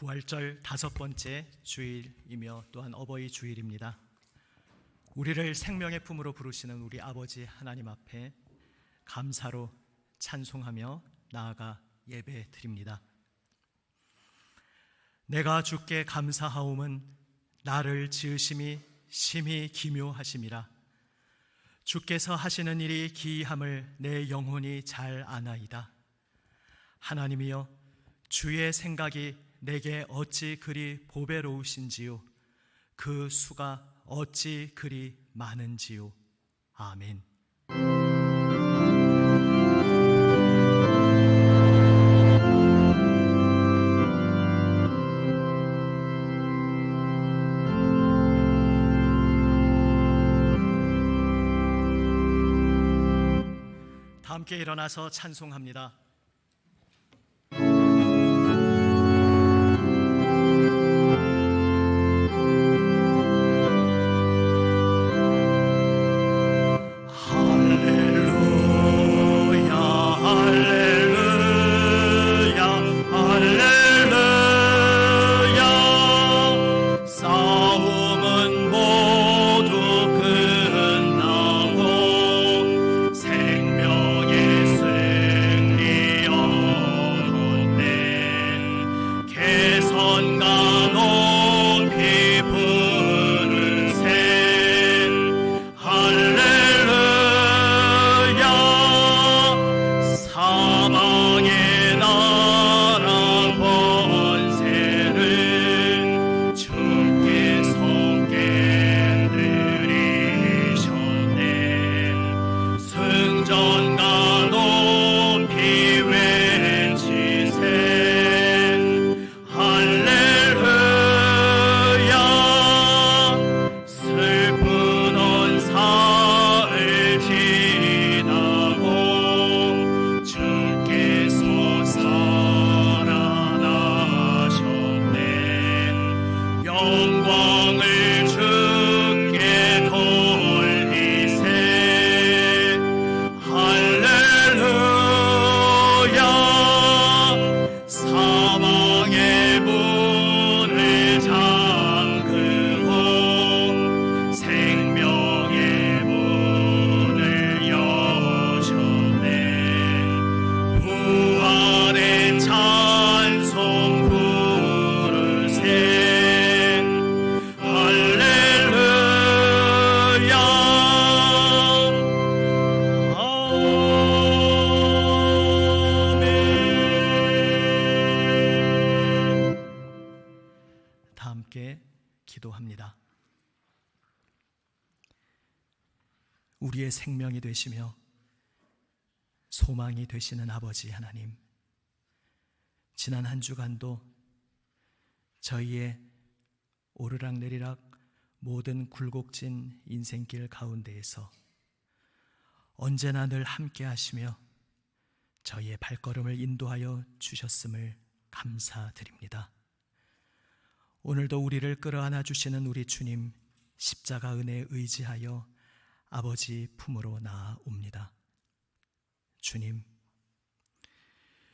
부활절 5번째 주일이며 또한 어버이 주일입니다. 우리를 생명의 품으로 부르시는 우리 아버지 하나님 앞에 감사로 찬송하며 나아가 예배 드립니다. 내가 주께 감사하옴은 나를 지으심이 심히 기묘하심이라. 주께서 하시는 일이 기이함을 내 영혼이 잘 아나이다. 하나님이여, 주의 생각이 내게 어찌 그리 보배로우신지요, 그 수가 어찌 그리 많은지요. 아멘. 다 함께 일어나서 찬송합니다. 기도합니다. 우리의 생명이 되시며 소망이 되시는 아버지 하나님, 지난 한 주간도 저희의 오르락내리락 모든 굴곡진 인생길 가운데에서 언제나 늘 함께 하시며 저희의 발걸음을 인도하여 주셨음을 감사드립니다. 오늘도 우리를 끌어안아 주시는 우리 주님, 십자가 은혜에 의지하여 아버지 품으로 나아옵니다. 주님,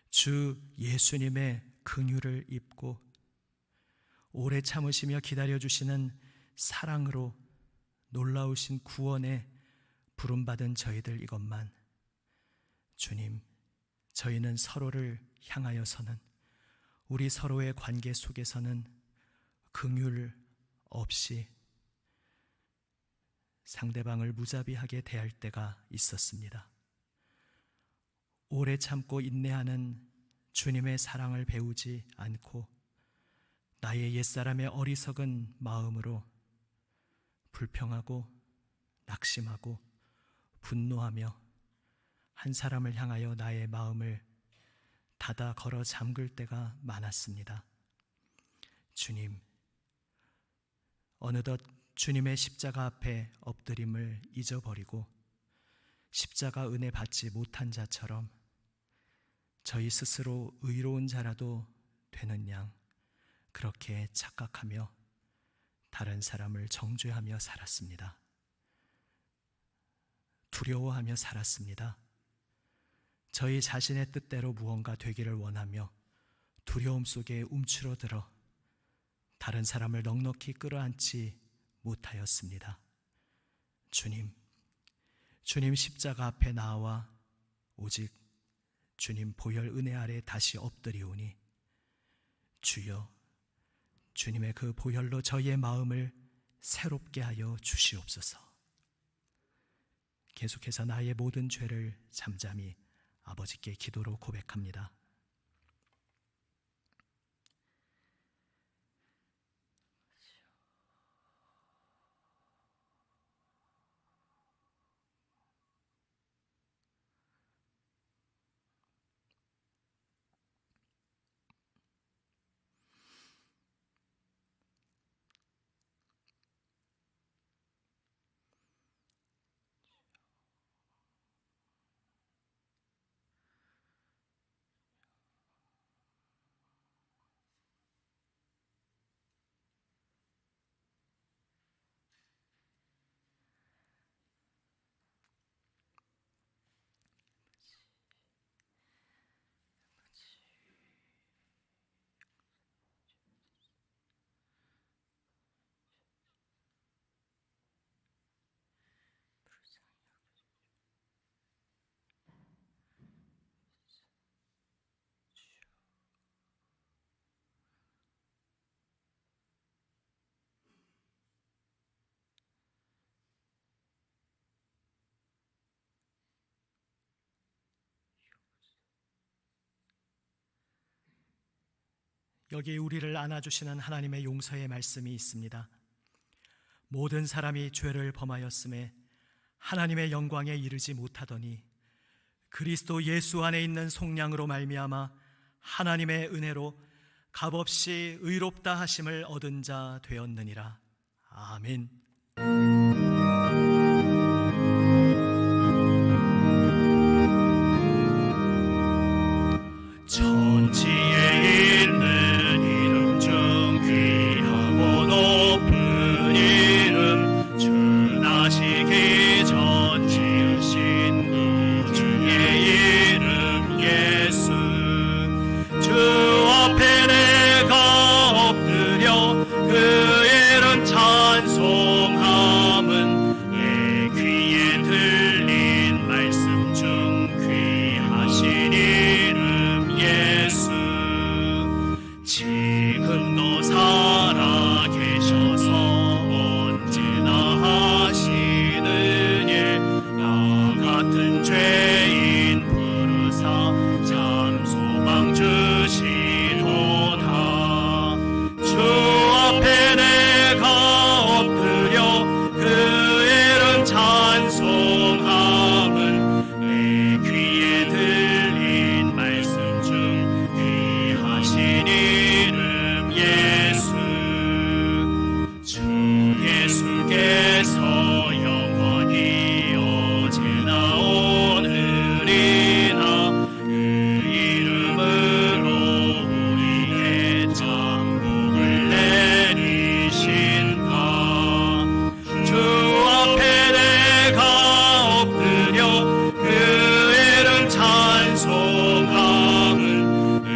주 예수님의 긍휼을 입고 오래 참으시며 기다려주시는 사랑으로 놀라우신 구원에 부름받은 저희들 이것만, 주님, 저희는 서로를 향하여서는, 우리 서로의 관계 속에서는 긍휼 없이 상대방을 무자비하게 대할 때가 있었습니다. 오래 참고 인내하는 주님의 사랑을 배우지 않고 나의 옛사람의 어리석은 마음으로 불평하고 낙심하고 분노하며 한 사람을 향하여 나의 마음을 닫아 걸어 잠글 때가 많았습니다. 주님, 어느덧 주님의 십자가 앞에 엎드림을 잊어버리고 십자가 은혜 받지 못한 자처럼 저희 스스로 의로운 자라도 되는 양 그렇게 착각하며 다른 사람을 정죄하며 살았습니다. 두려워하며 살았습니다. 저희 자신의 뜻대로 무언가 되기를 원하며 두려움 속에 움츠러들어 다른 사람을 넉넉히 끌어안지 못하였습니다. 주님 십자가 앞에 나와 오직 주님 보혈 은혜 아래 다시 엎드리오니 주여, 주님의 그 보혈로 저희의 마음을 새롭게 하여 주시옵소서. 계속해서 나의 모든 죄를 잠잠히 아버지께 기도로 고백합니다. 여기 우리를 안아주시는 하나님의 용서의 말씀이 있습니다. 모든 사람이 죄를 범하였음에 하나님의 영광에 이르지 못하더니 그리스도 예수 안에 있는 속량으로 말미암아 하나님의 은혜로 값없이 의롭다 하심을 얻은 자 되었느니라. 아멘. 천지에 있는 이름 중 귀하고 높은 이름, 주 나시기 전 지으신 우주의 이름 예수. 주 앞에 내가 엎드려 그 이름 찬송함은 내 귀에 들린 말씀 중 귀하신 이름 예수. 지금도 살아 계셔서 언제나 하시는 일, 나 같은 죄인 부르사 참 소망 주시도다. 주 앞에 내가 엎드려 그 이름 찬송함은 내 귀에 들린 말씀 중 귀하신 이름 예수. 주 예수께서 영원히 어제나 오늘이나 그 이름으로 우리의 잠복을 내리신다. 주 앞에 내가 엎드려 그 이름 찬송함은 내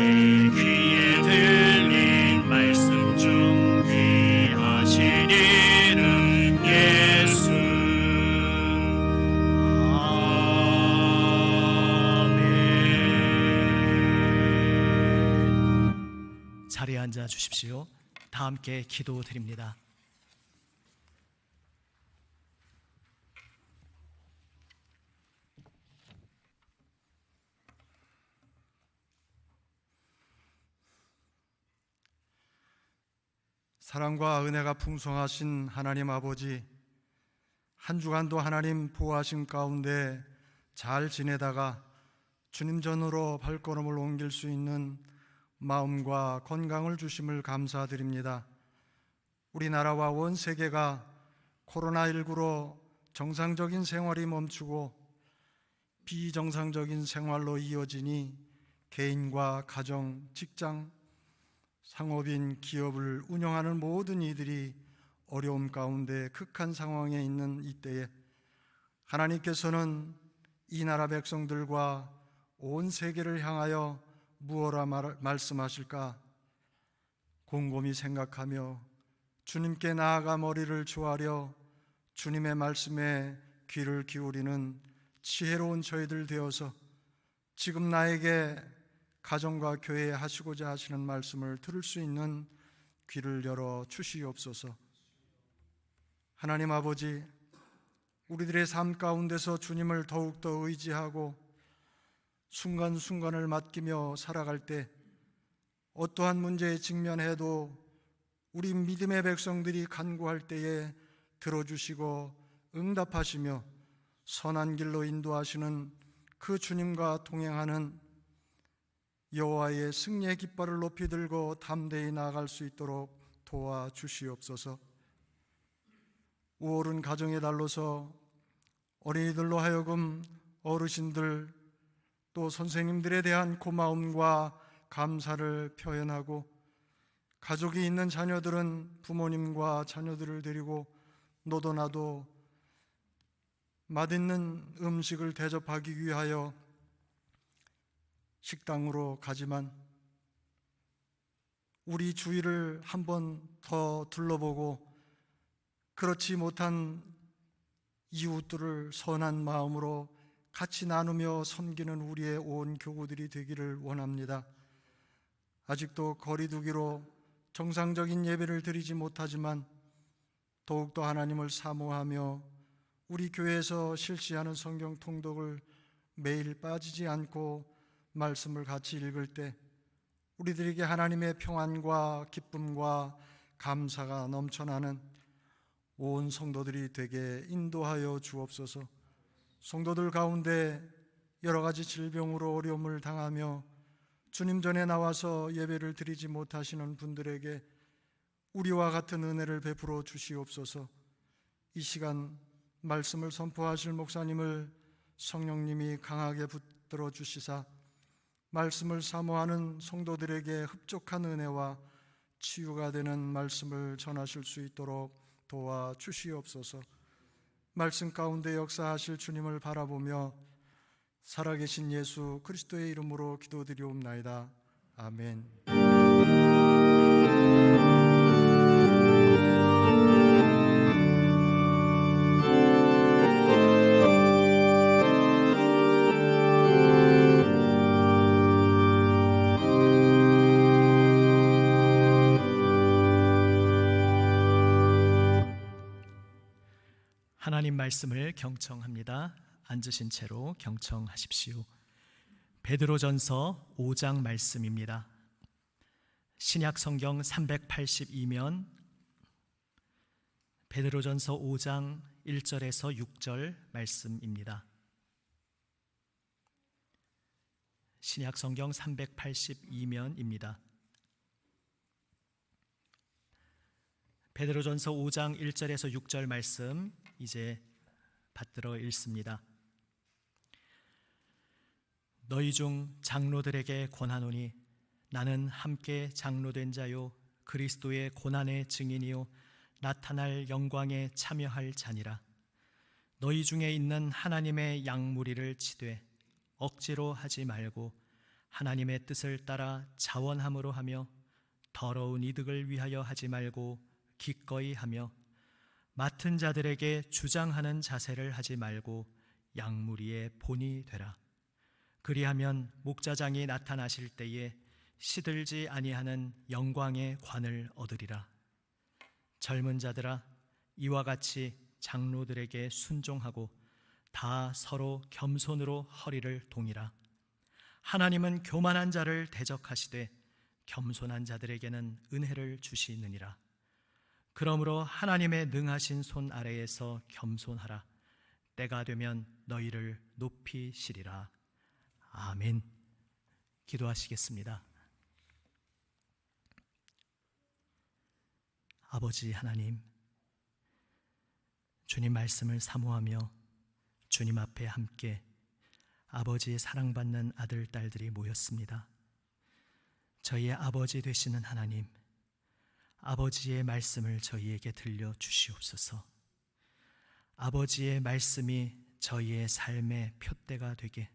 귀에 들린 말씀 중 귀하신 이름 예수. 아멘. 자리에 앉아 주십시오. 다 함께 기도드립니다. 사랑과 은혜가 풍성하신 하나님 아버지, 한 주간도 하나님 보호하심 가운데 잘 지내다가 주님 전으로 발걸음을 옮길 수 있는 마음과 건강을 주심을 감사드립니다. 우리나라와 온 세계가 코로나19로 정상적인 생활이 멈추고 비정상적인 생활로 이어지니 개인과 가정, 직장, 상업인, 기업을 운영하는 모든 이들이 어려움 가운데 극한 상황에 있는 이때에 하나님께서는 이 나라 백성들과 온 세계를 향하여 무엇라 말씀하실까? 곰곰이 생각하며 주님께 나아가 머리를 조아려 주님의 말씀에 귀를 기울이는 지혜로운 저희들 되어서 지금 나에게 가정과 교회에 하시고자 하시는 말씀을 들을 수 있는 귀를 열어 주시옵소서. 하나님 아버지, 우리들의 삶 가운데서 주님을 더욱더 의지하고 순간순간을 맡기며 살아갈 때 어떠한 문제에 직면해도 우리 믿음의 백성들이 간구할 때에 들어주시고 응답하시며 선한 길로 인도하시는 그 주님과 동행하는 여호와의 승리의 깃발을 높이 들고 담대히 나아갈 수 있도록 도와주시옵소서. 5월은 가정의 달로서 어린이들로 하여금 어르신들 또 선생님들에 대한 고마움과 감사를 표현하고, 가족이 있는 자녀들은 부모님과 자녀들을 데리고 너도 나도 맛있는 음식을 대접하기 위하여 식당으로 가지만 우리 주위를 한 번 더 둘러보고 그렇지 못한 이웃들을 선한 마음으로 같이 나누며 섬기는 우리의 온 교구들이 되기를 원합니다. 아직도 거리두기로 정상적인 예배를 드리지 못하지만 더욱더 하나님을 사모하며 우리 교회에서 실시하는 성경 통독을 매일 빠지지 않고 말씀을 같이 읽을 때 우리들에게 하나님의 평안과 기쁨과 감사가 넘쳐나는 온 성도들이 되게 인도하여 주옵소서. 성도들 가운데 여러 가지 질병으로 어려움을 당하며 주님 전에 나와서 예배를 드리지 못하시는 분들에게 우리와 같은 은혜를 베풀어 주시옵소서. 이 시간 말씀을 선포하실 목사님을 성령님이 강하게 붙들어 주시사 말씀을 사모하는 성도들에게 흡족한 은혜와 치유가 되는 말씀을 전하실 수 있도록 도와주시옵소서. 말씀 가운데 역사하실 주님을 바라보며 살아계신 예수 그리스도의 이름으로 기도드리옵나이다. 아멘. 하나님 말씀을 경청합니다. 앉으신 채로 경청하십시오. 베드로전서 5장 말씀입니다. 신약 성경 382면 베드로전서 5장 1절에서 6절 말씀입니다. 신약 성경 382면입니다. 베드로전서 5장 1절에서 6절 말씀 이제 받들어 읽습니다. 너희 중 장로들에게 권하노니 나는 함께 장로된 자요 그리스도의 고난의 증인이요 나타날 영광에 참여할 자니라. 너희 중에 있는 하나님의 양무리를 치되 억지로 하지 말고 하나님의 뜻을 따라 자원함으로 하며 더러운 이득을 위하여 하지 말고 기꺼이 하며 맡은 자들에게 주장하는 자세를 하지 말고 양무리의 본이 되라. 그리하면 목자장이 나타나실 때에 시들지 아니하는 영광의 관을 얻으리라. 젊은 자들아, 이와 같이 장로들에게 순종하고 다 서로 겸손으로 허리를 동이라. 하나님은 교만한 자를 대적하시되 겸손한 자들에게는 은혜를 주시느니라. 그러므로 하나님의 능하신 손 아래에서 겸손하라. 때가 되면 너희를 높이시리라. 아멘. 기도하시겠습니다. 아버지 하나님, 주님 말씀을 사모하며 주님 앞에 함께 아버지의 사랑받는 아들, 딸들이 모였습니다. 저희의 아버지 되시는 하나님, 아버지의 말씀을 저희에게 들려주시옵소서. 아버지의 말씀이 저희의 삶의 표대가 되게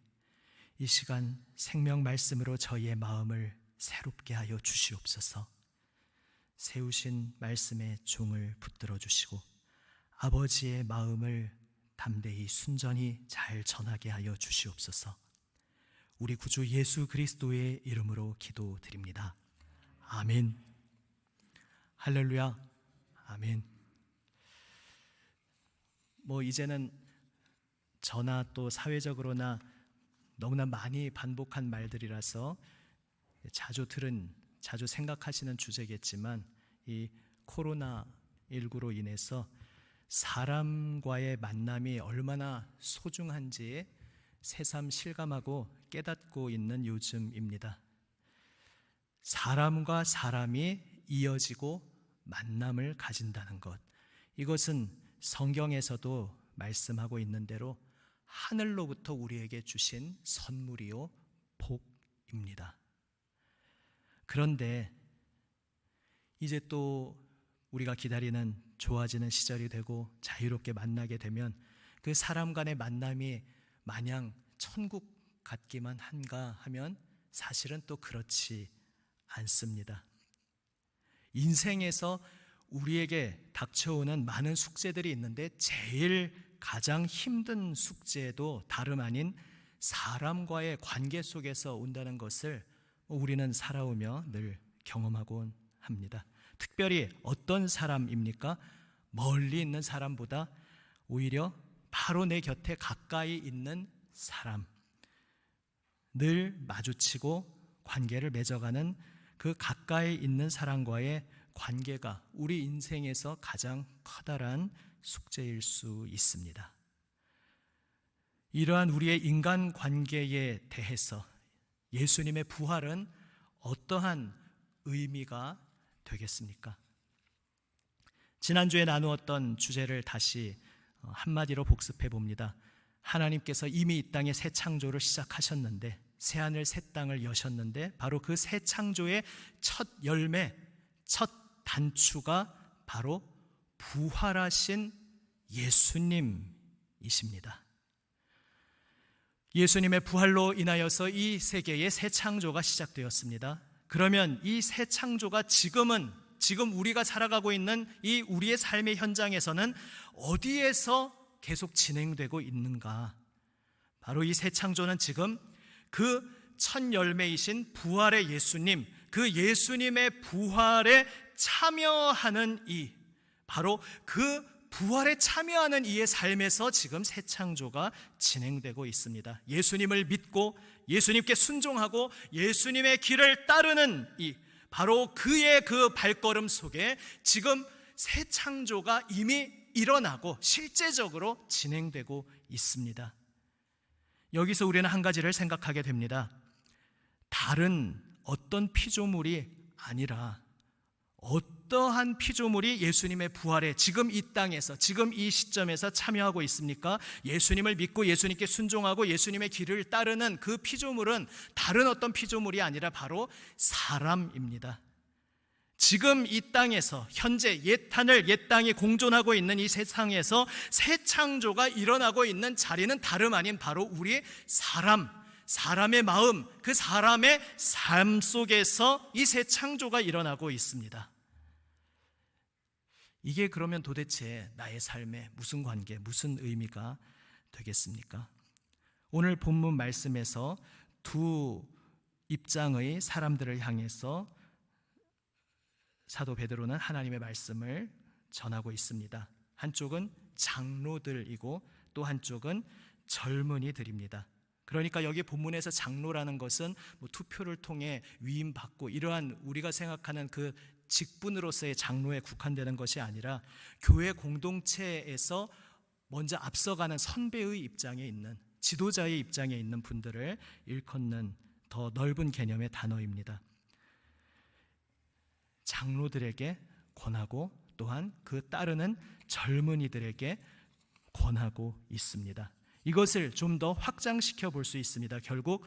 이 시간 생명 말씀으로 저희의 마음을 새롭게 하여 주시옵소서. 세우신 말씀의 종을 붙들어 주시고 아버지의 마음을 담대히 순전히 잘 전하게 하여 주시옵소서. 우리 구주 예수 그리스도의 이름으로 기도드립니다. 아멘. 할렐루야. 아멘. 이제는 저나 또 사회적으로나 너무나 많이 반복한 말들이라서 자주 생각하시는 주제겠지만, 이 코로나19로 인해서 사람과의 만남이 얼마나 소중한지 새삼 실감하고 깨닫고 있는 요즘입니다. 사람과 사람이 이어지고 만남을 가진다는 것, 이것은 성경에서도 말씀하고 있는 대로 하늘로부터 우리에게 주신 선물이요 복입니다. 그런데 이제 또 우리가 기다리는 좋아지는 시절이 되고 자유롭게 만나게 되면 그 사람 간의 만남이 마냥 천국 같기만 한가 하면 사실은 또 그렇지 않습니다. 인생에서 우리에게 닥쳐오는 많은 숙제들이 있는데 제일 가장 힘든 숙제도 다름 아닌 사람과의 관계 속에서 온다는 것을 우리는 살아오며 늘 경험하곤 합니다. 특별히 어떤 사람입니까? 멀리 있는 사람보다 오히려 바로 내 곁에 가까이 있는 사람, 늘 마주치고 관계를 맺어가는 그 가까이 있는 사람과의 관계가 우리 인생에서 가장 커다란 숙제일 수 있습니다. 이러한 우리의 인간 관계에 대해서 예수님의 부활은 어떠한 의미가 되겠습니까? 지난주에 나누었던 주제를 다시 한마디로 복습해 봅니다. 하나님께서 이미 이 땅의 새 창조를 시작하셨는데, 새 하늘 새 땅을 여셨는데, 바로 그 새 창조의 첫 열매, 첫 단추가 바로 부활하신 예수님이십니다. 예수님의 부활로 인하여서 이 세계의 새 창조가 시작되었습니다. 그러면 이 새 창조가 지금 우리가 살아가고 있는 이 우리의 삶의 현장에서는 어디에서 계속 진행되고 있는가? 바로 이 새 창조는 지금 그 첫 열매이신 부활의 예수님, 그 예수님의 부활에 참여하는 바로 그 부활에 참여하는 이의 삶에서 지금 새 창조가 진행되고 있습니다. 예수님을 믿고 예수님께 순종하고 예수님의 길을 따르는 바로 그의 그 발걸음 속에 지금 새 창조가 이미 일어나고 실제적으로 진행되고 있습니다. 여기서 우리는 한 가지를 생각하게 됩니다. 다른 어떤 피조물이 아니라 어떠한 피조물이 예수님의 부활에 지금 이 땅에서, 지금 이 시점에서 참여하고 있습니까? 예수님을 믿고 예수님께 순종하고 예수님의 길을 따르는 그 피조물은 다른 어떤 피조물이 아니라 바로 사람입니다. 지금 이 땅에서 현재 옛 하늘 옛 땅이 공존하고 있는 이 세상에서 새 창조가 일어나고 있는 자리는 다름 아닌 바로 우리 사람의 마음, 그 사람의 삶 속에서 이 새 창조가 일어나고 있습니다. 이게 그러면 도대체 나의 삶에 무슨 관계, 무슨 의미가 되겠습니까? 오늘 본문 말씀에서 두 입장의 사람들을 향해서 사도 베드로는 하나님의 말씀을 전하고 있습니다. 한쪽은 장로들이고 또 한쪽은 젊은이들입니다. 그러니까 여기 본문에서 장로라는 것은 투표를 통해 위임받고 이러한 우리가 생각하는 그 직분으로서의 장로에 국한되는 것이 아니라 교회 공동체에서 먼저 앞서가는 선배의 입장에 있는, 지도자의 입장에 있는 분들을 일컫는 더 넓은 개념의 단어입니다. 장로들에게 권하고 또한 그 따르는 젊은이들에게 권하고 있습니다. 이것을 좀 더 확장시켜 볼 수 있습니다. 결국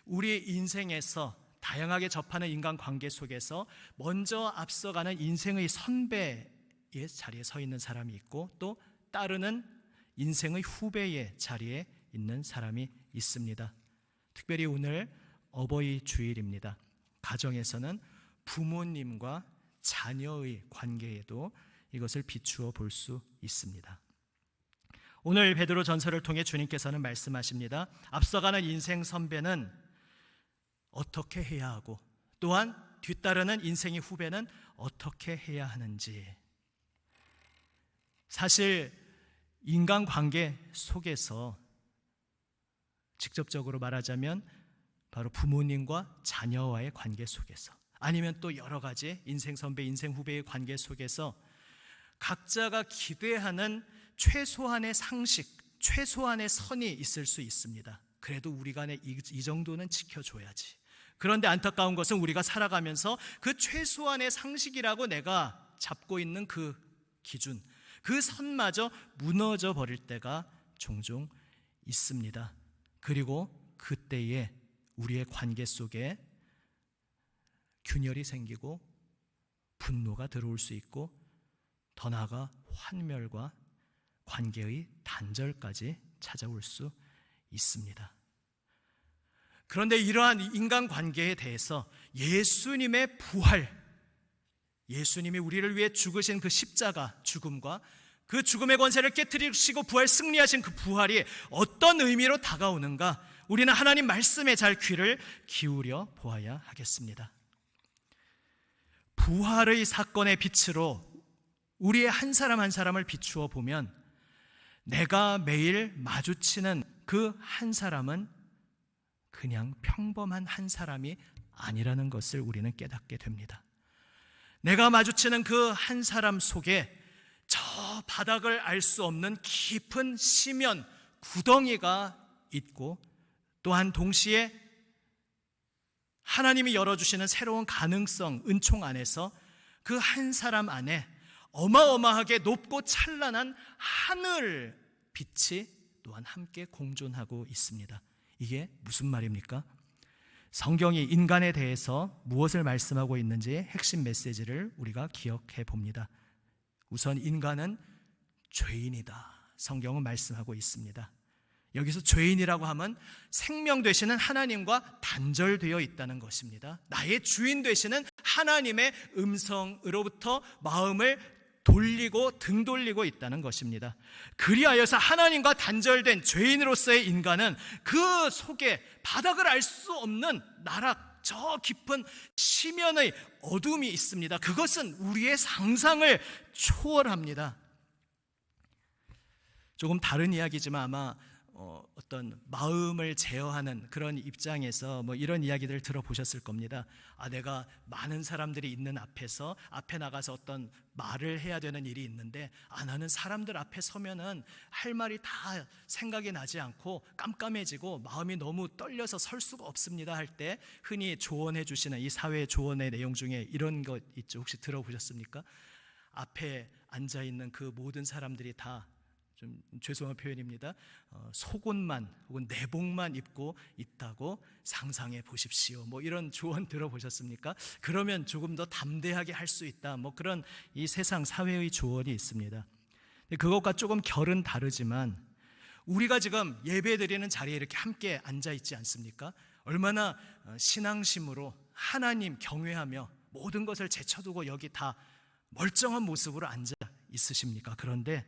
우리의 인생에서 다양하게 접하는 인간관계 속에서 먼저 앞서가는 인생의 선배의 자리에 서 있는 사람이 있고 또 따르는 인생의 후배의 자리에 있는 사람이 있습니다. 특별히 오늘 어버이 주일입니다. 가정에서는 부모님과 자녀의 관계에도 이것을 비추어 볼 수 있습니다. 오늘 베드로 전서를 통해 주님께서는 말씀하십니다. 앞서가는 인생 선배는 어떻게 해야 하고 또한 뒤따르는 인생의 후배는 어떻게 해야 하는지. 사실 인간관계 속에서 직접적으로 말하자면 바로 부모님과 자녀와의 관계 속에서, 아니면 또 여러 가지 인생 선배, 인생 후배의 관계 속에서 각자가 기대하는 최소한의 상식, 최소한의 선이 있을 수 있습니다. 그래도 우리 간에 이 정도는 지켜줘야지. 그런데 안타까운 것은 우리가 살아가면서 그 최소한의 상식이라고 내가 잡고 있는 그 기준, 그 선마저 무너져 버릴 때가 종종 있습니다. 그리고 그때에 우리의 관계 속에 균열이 생기고 분노가 들어올 수 있고, 더 나아가 환멸과 관계의 단절까지 찾아올 수 있습니다. 그런데 이러한 인간관계에 대해서 예수님의 부활, 예수님이 우리를 위해 죽으신 그 십자가 죽음과 그 죽음의 권세를 깨트리시고 부활 승리하신 그 부활이 어떤 의미로 다가오는가, 우리는 하나님 말씀에 잘 귀를 기울여 보아야 하겠습니다. 부활의 사건의 빛으로 우리의 한 사람 한 사람을 비추어 보면 내가 매일 마주치는 그 한 사람은 그냥 평범한 한 사람이 아니라는 것을 우리는 깨닫게 됩니다. 내가 마주치는 그 한 사람 속에 저 바닥을 알 수 없는 깊은 심연, 구덩이가 있고, 또한 동시에 하나님이 열어주시는 새로운 가능성, 은총 안에서 그 한 사람 안에 어마어마하게 높고 찬란한 하늘 빛이 또한 함께 공존하고 있습니다. 이게 무슨 말입니까? 성경이 인간에 대해서 무엇을 말씀하고 있는지 핵심 메시지를 우리가 기억해 봅니다. 우선 인간은 죄인이다. 성경은 말씀하고 있습니다. 여기서 죄인이라고 하면 생명 되시는 하나님과 단절되어 있다는 것입니다. 나의 주인 되시는 하나님의 음성으로부터 마음을 돌리고 등 돌리고 있다는 것입니다. 그리하여서 하나님과 단절된 죄인으로서의 인간은 그 속에 바닥을 알 수 없는 나락, 저 깊은 심연의 어둠이 있습니다. 그것은 우리의 상상을 초월합니다. 조금 다른 이야기지만 아마 어떤 마음을 제어하는 그런 입장에서 이런 이야기들을 들어보셨을 겁니다. 내가 많은 사람들이 있는 앞에서 앞에 나가서 어떤 말을 해야 되는 일이 있는데 나는 사람들 앞에 서면은 할 말이 다 생각이 나지 않고 깜깜해지고 마음이 너무 떨려서 설 수가 없습니다 할 때 흔히 조언해 주시는 이 사회 조언의 내용 중에 이런 것 있죠. 혹시 들어보셨습니까? 앞에 앉아 있는 그 모든 사람들이 다, 좀 죄송한 표현입니다, 속옷만 혹은 내복만 입고 있다고 상상해 보십시오. 이런 조언 들어보셨습니까? 그러면 조금 더 담대하게 할 수 있다. 그런 이 세상 사회의 조언이 있습니다. 그것과 조금 결은 다르지만 우리가 지금 예배 드리는 자리에 이렇게 함께 앉아 있지 않습니까? 얼마나 신앙심으로 하나님 경외하며 모든 것을 제쳐두고 여기 다 멀쩡한 모습으로 앉아 있으십니까? 그런데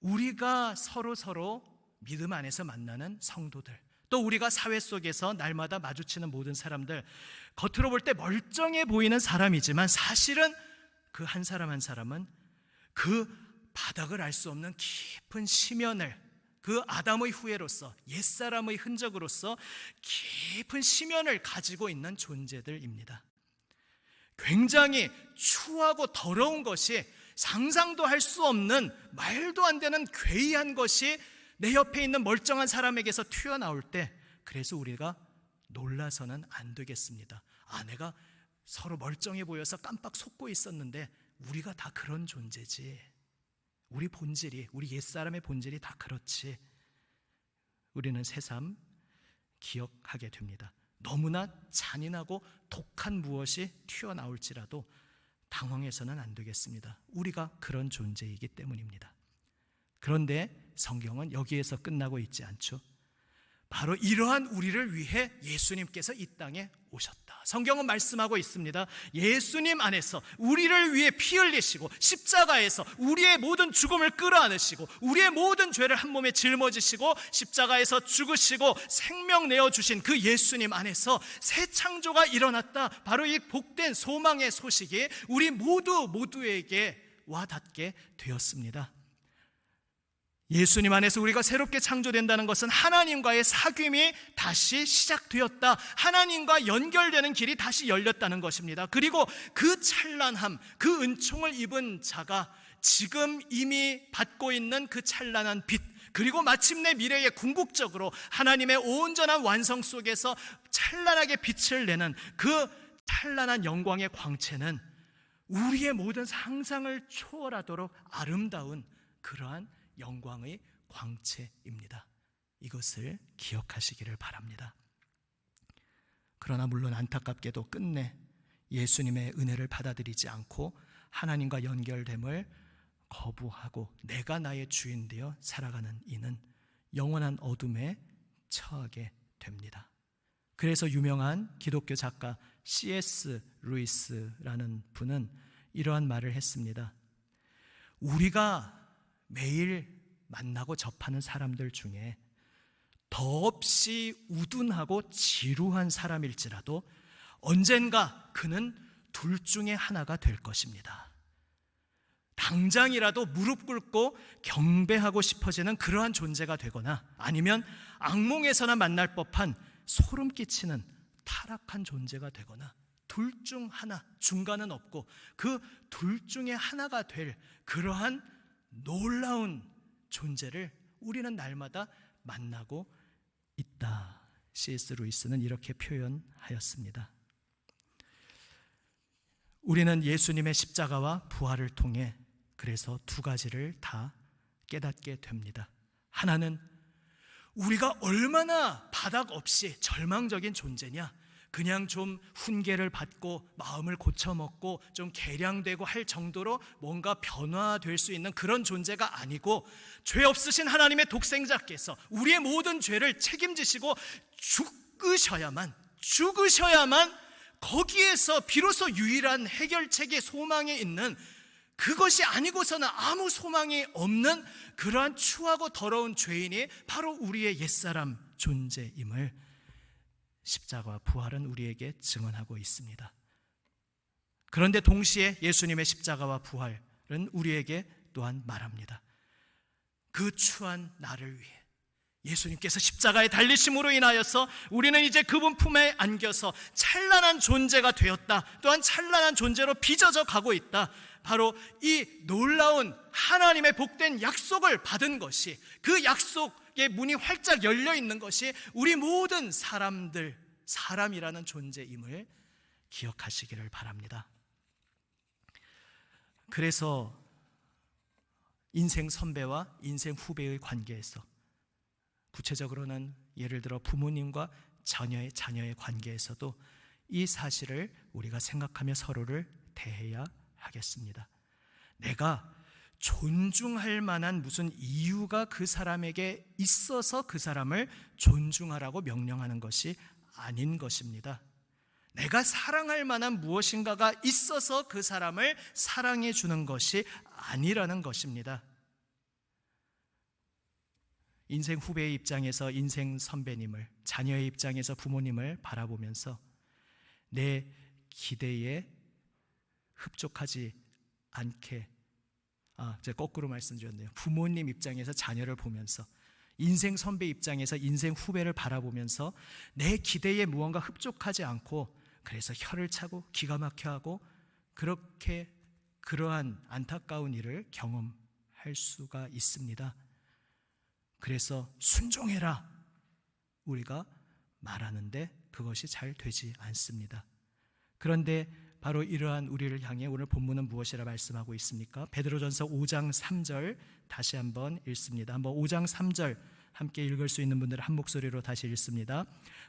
우리가 서로 믿음 안에서 만나는 성도들, 또 우리가 사회 속에서 날마다 마주치는 모든 사람들, 겉으로 볼 때 멀쩡해 보이는 사람이지만 사실은 그 한 사람 한 사람은 그 바닥을 알 수 없는 깊은 심연을, 그 아담의 후예로서 옛사람의 흔적으로서 깊은 심연을 가지고 있는 존재들입니다. 굉장히 추하고 더러운 것이, 상상도 할 수 없는 말도 안 되는 괴이한 것이 내 옆에 있는 멀쩡한 사람에게서 튀어나올 때, 그래서 우리가 놀라서는 안 되겠습니다. 내가 서로 멀쩡해 보여서 깜빡 속고 있었는데 우리가 다 그런 존재지. 우리 본질이, 우리 옛사람의 본질이 다 그렇지. 우리는 새삼 기억하게 됩니다. 너무나 잔인하고 독한 무엇이 튀어나올지라도 당황해서는 안 되겠습니다. 우리가 그런 존재이기 때문입니다. 그런데 성경은 여기에서 끝나고 있지 않죠. 바로 이러한 우리를 위해 예수님께서 이 땅에 오셨다. 성경은 말씀하고 있습니다. 예수님 안에서 우리를 위해 피 흘리시고 십자가에서 우리의 모든 죽음을 끌어안으시고 우리의 모든 죄를 한 몸에 짊어지시고 십자가에서 죽으시고 생명 내어주신 그 예수님 안에서 새 창조가 일어났다. 바로 이 복된 소망의 소식이 우리 모두에게 와닿게 되었습니다. 예수님 안에서 우리가 새롭게 창조된다는 것은 하나님과의 사귐이 다시 시작되었다. 하나님과 연결되는 길이 다시 열렸다는 것입니다. 그리고 그 찬란함, 그 은총을 입은 자가 지금 이미 받고 있는 그 찬란한 빛, 그리고 마침내 미래에 궁극적으로 하나님의 온전한 완성 속에서 찬란하게 빛을 내는 그 찬란한 영광의 광채는 우리의 모든 상상을 초월하도록 아름다운 그러한 영광의 광채입니다. 이것을 기억하시기를 바랍니다. 그러나 물론 안타깝게도 끝내 예수님의 은혜를 받아들이지 않고 하나님과 연결됨을 거부하고 내가 나의 주인 되어 살아가는 이는 영원한 어둠에 처하게 됩니다. 그래서 유명한 기독교 작가 C.S. 루이스라는 분은 이러한 말을 했습니다. 우리가 매일 만나고 접하는 사람들 중에 더없이 우둔하고 지루한 사람일지라도 언젠가 그는 둘 중에 하나가 될 것입니다. 당장이라도 무릎 꿇고 경배하고 싶어지는 그러한 존재가 되거나 아니면 악몽에서나 만날 법한 소름 끼치는 타락한 존재가 되거나 둘 중 하나, 중간은 없고 그 둘 중에 하나가 될 그러한 놀라운 존재를 우리는 날마다 만나고 있다. C.S. 루이스는 이렇게 표현하였습니다. 우리는 예수님의 십자가와 부활을 통해 그래서 두 가지를 다 깨닫게 됩니다. 하나는 우리가 얼마나 바닥 없이 절망적인 존재냐, 그냥 좀 훈계를 받고 마음을 고쳐먹고 좀 개량되고 할 정도로 뭔가 변화될 수 있는 그런 존재가 아니고 죄 없으신 하나님의 독생자께서 우리의 모든 죄를 책임지시고 죽으셔야만 거기에서 비로소 유일한 해결책의 소망이 있는, 그것이 아니고서는 아무 소망이 없는 그러한 추하고 더러운 죄인이 바로 우리의 옛사람 존재임을 십자가와 부활은 우리에게 증언하고 있습니다. 그런데 동시에 예수님의 십자가와 부활은 우리에게 또한 말합니다. 그 추한 나를 위해 예수님께서 십자가에 달리심으로 인하여서 우리는 이제 그분 품에 안겨서 찬란한 존재가 되었다. 또한 찬란한 존재로 빚어져 가고 있다. 바로 이 놀라운 하나님의 복된 약속을 받은 것이, 그 약속의 문이 활짝 열려 있는 것이 우리 모든 사람이라는 존재임을 기억하시기를 바랍니다. 그래서 인생 선배와 인생 후배의 관계에서, 구체적으로는 예를 들어 부모님과 자녀의 관계에서도 이 사실을 우리가 생각하며 서로를 대해야 하겠습니다. 내가 존중할 만한 무슨 이유가 그 사람에게 있어서 그 사람을 존중하라고 명령하는 것이 아닌 것입니다. 내가 사랑할 만한 무엇인가가 있어서 그 사람을 사랑해 주는 것이 아니라는 것입니다. 인생 후배의 입장에서 인생 선배님을, 자녀의 입장에서 부모님을 바라보면서 내 기대에 흡족하지 않게, 제가 거꾸로 말씀드렸네요. 부모님 입장에서 자녀를 보면서, 인생 선배 입장에서 인생 후배를 바라보면서 내 기대에 무언가 흡족하지 않고 그래서 혀를 차고 기가 막혀하고 그렇게 그러한 안타까운 일을 경험할 수가 있습니다. 그래서 순종해라 우리가 말하는데 그것이 잘 되지 않습니다. 그런데 바로 이러한 우리를 향해 오늘 본문은 무엇이라 말씀하고 있습니까? 베드로전서 5장 3절 다시 한번 읽습니다. 한번 5장 3절 함께 읽을 수 있는 분들은 한 목소리로 다시 읽습니다.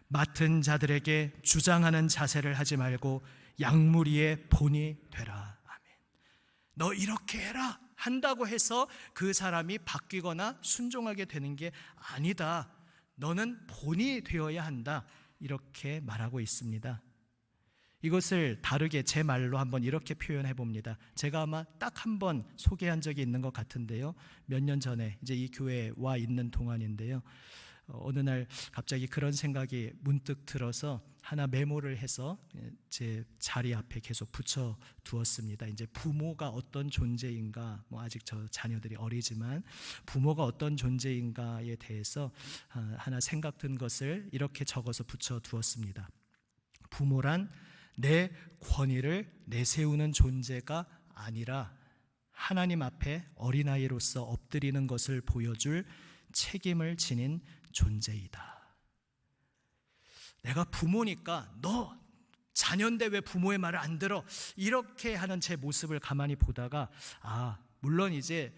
맡은 자들에게 주장하는 자세를 하지 말고 양무리의 본이 되라. 아멘. 너 이렇게 해라 한다고 해서 그 사람이 바뀌거나 순종하게 되는 게 아니다. 너는 본이 되어야 한다. 이렇게 말하고 있습니다. 이것을 다르게 제 말로 한번 이렇게 표현해 봅니다. 제가 아마 딱 한 번 소개한 적이 있는 것 같은데요. 몇 년 전에 이제 이 교회에 와 있는 동안인데요. 어느 날 갑자기 그런 생각이 문득 들어서 하나 메모를 해서 제 자리 앞에 계속 붙여 두었습니다. 이제 부모가 어떤 존재인가, 아직 저 자녀들이 어리지만 부모가 어떤 존재인가에 대해서 하나 생각 든 것을 이렇게 적어서 붙여 두었습니다. 부모란 내 권위를 내세우는 존재가 아니라 하나님 앞에 어린아이로서 엎드리는 것을 보여줄 책임을 지닌 존재이다. 내가 부모니까 너 자녀인데 왜 부모의 말을 안 들어? 이렇게 하는 제 모습을 가만히 보다가 물론 이제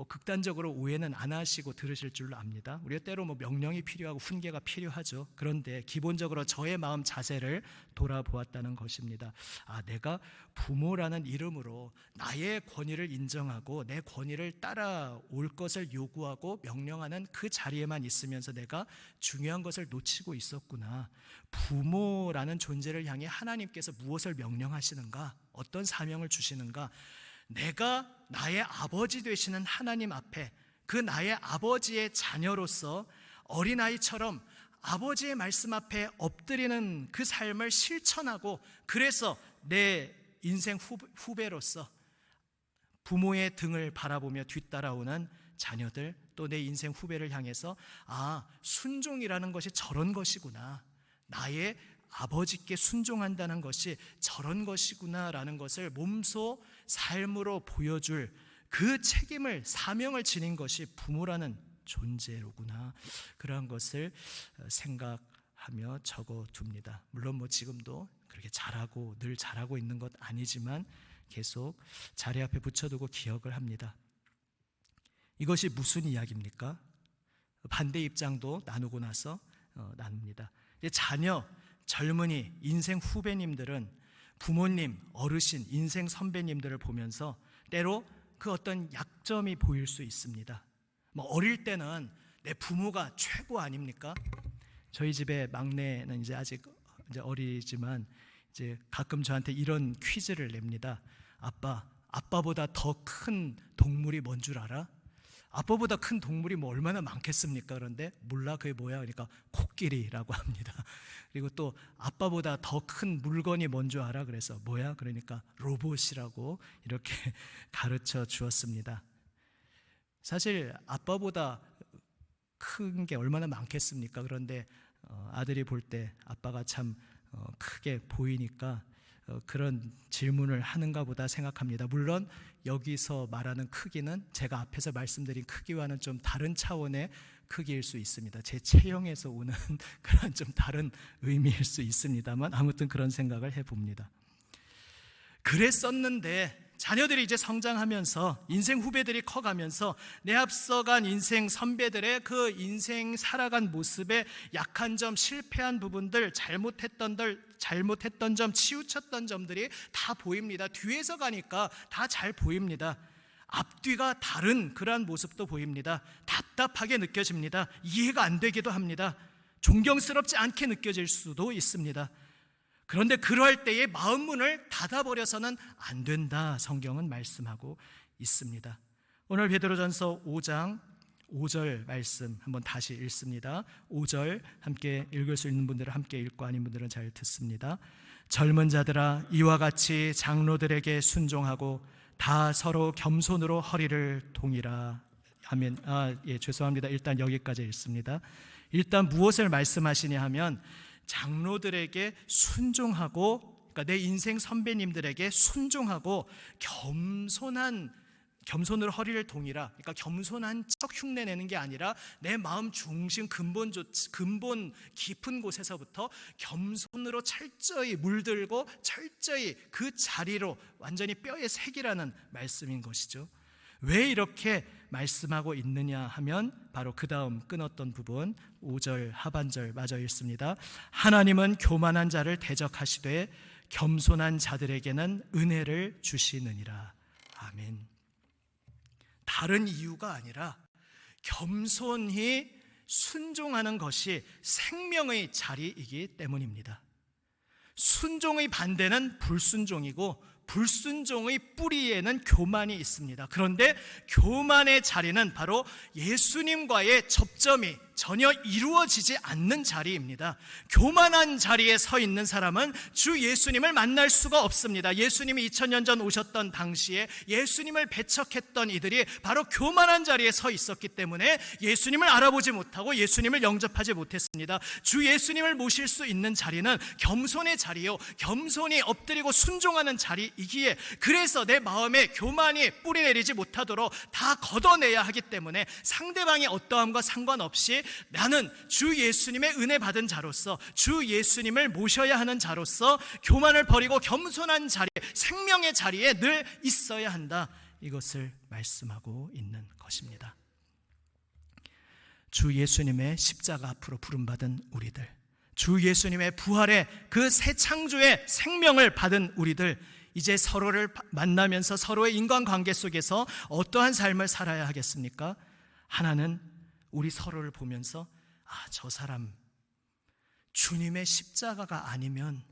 극단적으로 오해는 안 하시고 들으실 줄로 압니다. 우리가 때로 명령이 필요하고 훈계가 필요하죠. 그런데 기본적으로 저의 마음 자세를 돌아보았다는 것입니다. 내가 부모라는 이름으로 나의 권위를 인정하고 내 권위를 따라올 것을 요구하고 명령하는 그 자리에만 있으면서 내가 중요한 것을 놓치고 있었구나. 부모라는 존재를 향해 하나님께서 무엇을 명령하시는가? 어떤 사명을 주시는가? 내가 나의 아버지 되시는 하나님 앞에 그 나의 아버지의 자녀로서 어린아이처럼 아버지의 말씀 앞에 엎드리는 그 삶을 실천하고, 그래서 내 인생 후배로서 부모의 등을 바라보며 뒤따라오는 자녀들, 또 내 인생 후배를 향해서 순종이라는 것이 저런 것이구나, 나의 아버지께 순종한다는 것이 저런 것이구나라는 것을 몸소 삶으로 보여줄 그 책임을, 사명을 지닌 것이 부모라는 존재로구나. 그러한 것을 생각하며 적어둡니다. 물론 지금도 그렇게 잘하고 늘 잘하고 있는 것 아니지만 계속 자리 앞에 붙여두고 기억을 합니다. 이것이 무슨 이야기입니까? 반대 입장도 나누고 나서 나눕니다. 자녀, 젊은이, 인생 후배님들은 부모님, 어르신, 인생 선배님들을 보면서 때로 그 어떤 약점이 보일 수 있습니다. 어릴 때는 내 부모가 최고 아닙니까? 저희 집의 막내는 이제 아직 어리지만 이제 가끔 저한테 이런 퀴즈를 냅니다. 아빠보다 더 큰 동물이 뭔 줄 알아? 아빠보다 큰 동물이 얼마나 많겠습니까? 그런데 몰라, 그게 뭐야? 그러니까 코끼리라고 합니다. 그리고 또 아빠보다 더 큰 물건이 뭔 줄 알아? 그래서 뭐야? 그러니까 로봇이라고 이렇게 가르쳐 주었습니다. 사실 아빠보다 큰 게 얼마나 많겠습니까? 그런데 아들이 볼 때 아빠가 참 크게 보이니까 그런 질문을 하는가 보다 생각합니다. 물론 여기서 말하는 크기는 제가 앞에서 말씀드린 크기와는 좀 다른 차원의 크기일 수 있습니다. 제 체형에서 오는 그런 좀 다른 의미일 수 있습니다만 아무튼 그런 생각을 해봅니다. 그랬었는데 자녀들이 이제 성장하면서 인생 후배들이 커가면서 내 앞서간 인생 선배들의 그 인생 살아간 모습에 약한 점, 실패한 부분들, 잘못했던 점, 치우쳤던 점들이 다 보입니다. 뒤에서 가니까 다 잘 보입니다. 앞뒤가 다른 그러한 모습도 보입니다. 답답하게 느껴집니다. 이해가 안 되기도 합니다. 존경스럽지 않게 느껴질 수도 있습니다. 그런데 그럴 때의 마음 문을 닫아버려서는 안 된다, 성경은 말씀하고 있습니다. 오늘 베드로전서 5장 5절 말씀 한번 다시 읽습니다. 5절 함께 읽을 수 있는 분들은 함께 읽고 아닌 분들은 잘 듣습니다. 젊은 자들아, 이와 같이 장로들에게 순종하고 다 서로 겸손으로 허리를 동이라. 아멘. 죄송합니다. 일단 여기까지 읽습니다. 일단 무엇을 말씀하시냐 하면 장로들에게 순종하고, 그러니까 내 인생 선배님들에게 순종하고 겸손으로 허리를 동이라. 그러니까 겸손한 척 흉내내는 게 아니라 내 마음 중심 근본 깊은 곳에서부터 겸손으로 철저히 물들고 철저히 그 자리로 완전히 뼈에 새기라는 말씀인 것이죠. 왜 이렇게 말씀하고 있느냐 하면 바로 그 다음 끊었던 부분 5절 하반절 마저 읽습니다. 하나님은 교만한 자를 대적하시되 겸손한 자들에게는 은혜를 주시느니라. 아멘. 다른 이유가 아니라 겸손히 순종하는 것이 생명의 자리이기 때문입니다. 순종의 반대는 불순종이고 불순종의 뿌리에는 교만이 있습니다. 그런데 교만의 자리는 바로 예수님과의 접점이 전혀 이루어지지 않는 자리입니다. 교만한 자리에 서 있는 사람은 주 예수님을 만날 수가 없습니다. 예수님이 2000년 전 오셨던 당시에 예수님을 배척했던 이들이 바로 교만한 자리에 서 있었기 때문에 예수님을 알아보지 못하고 예수님을 영접하지 못했습니다. 주 예수님을 모실 수 있는 자리는 겸손의 자리요, 겸손히 엎드리고 순종하는 자리이기에, 그래서 내 마음에 교만이 뿌리내리지 못하도록 다 걷어내야 하기 때문에 상대방의 어떠함과 상관없이 나는 주 예수님의 은혜 받은 자로서, 주 예수님을 모셔야 하는 자로서 교만을 버리고 겸손한 자리, 생명의 자리에 늘 있어야 한다, 이것을 말씀하고 있는 것입니다. 주 예수님의 십자가 앞으로 부름받은 우리들, 주 예수님의 부활의 그 새 창조의 생명을 받은 우리들, 이제 서로를 만나면서 서로의 인간관계 속에서 어떠한 삶을 살아야 하겠습니까? 하나는 우리 서로를 보면서 저 사람 주님의 십자가가 아니면